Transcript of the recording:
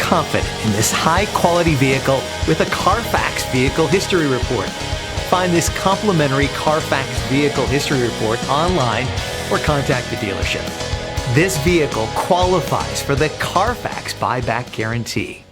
confident in this high-quality vehicle with a Carfax Vehicle History Report. Find this complimentary Carfax Vehicle History Report online or contact the dealership. This vehicle qualifies for the Carfax Buyback Guarantee.